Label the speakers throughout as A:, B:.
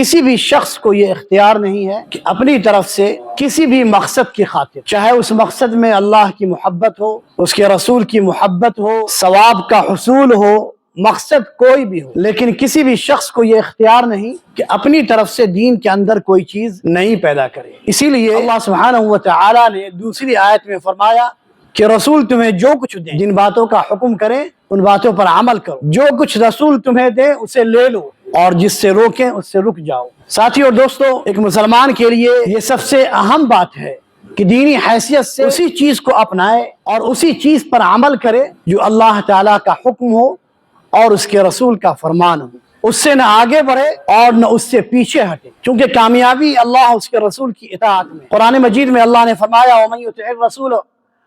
A: کسی بھی شخص کو یہ اختیار نہیں ہے کہ اپنی طرف سے کسی بھی مقصد کی خاطر، چاہے اس مقصد میں اللہ کی محبت ہو، اس کے رسول کی محبت ہو، ثواب کا حصول ہو، مقصد کوئی بھی ہو، لیکن کسی بھی شخص کو یہ اختیار نہیں کہ اپنی طرف سے دین کے اندر کوئی چیز نہیں پیدا کرے۔ اسی لیے اللہ سبحانہ وتعالی نے دوسری آیت میں فرمایا کہ رسول تمہیں جو کچھ دیں، جن باتوں کا حکم کریں ان باتوں پر عمل کرو، جو کچھ رسول تمہیں دیں اسے لے لو، اور جس سے روکیں اس سے رک جاؤ۔ ساتھیو اور دوستو، ایک مسلمان کے لیے یہ سب سے اہم بات ہے کہ دینی حیثیت سے اسی چیز کو اپنائے اور اسی چیز پر عمل کرے جو اللہ تعالیٰ کا حکم ہو اور اس کے رسول کا فرمان ہو، اس سے نہ آگے بڑھے اور نہ اس سے پیچھے ہٹے، کیونکہ کامیابی اللہ اس کے رسول کی اطاعت میں۔ قرآن مجید میں اللہ نے فرمایا وَمَن يُطِعِ الرَّسُولَ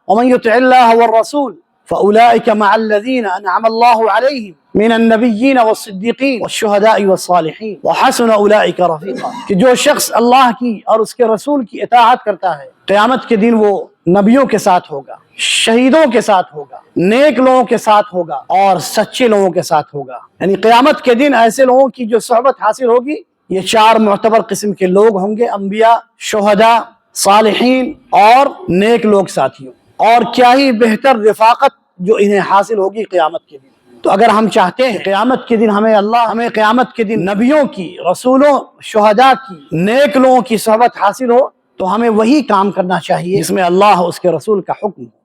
A: وَمَن يُطِعِ اللَّهَ وَالرَّسُولَ فَأُولَٰئِكَ مَعَ الَّذِينَ أَنْعَمَ اللَّهُ عَلَيْهِمْ مِنَ النَّبِيِّينَ وَالصِّدِّيقِينَ وَالشُّهَدَاءِ وَالصَّالِحِينَ وَحَسُنَ أُولَٰئِكَ رَفِيقًا، کہ جو شخص اللہ کی اور اس کے رسول کی اطاعت کرتا ہے قیامت کے دن وہ نبیوں کے ساتھ ہوگا، شہیدوں کے ساتھ ہوگا، نیک لوگوں کے ساتھ ہوگا اور سچے لوگوں کے ساتھ ہوگا۔ یعنی قیامت کے دن ایسے لوگوں کی جو صحبت حاصل ہوگی، یہ چار معتبر قسم کے لوگ ہوں گے: انبیاء، شہداء، صالحین اور نیک لوگ ساتھیوں۔ اور کیا ہی بہتر رفاقت جو انہیں حاصل ہوگی قیامت کے دن۔ تو اگر ہم چاہتے ہیں قیامت کے دن ہمیں قیامت کے دن نبیوں کی، رسولوں، شہداء کی، نیک لوگوں کی صحبت حاصل ہو، تو ہمیں وہی کام کرنا چاہیے جس میں اللہ اور اس کے رسول کا حکم ہو۔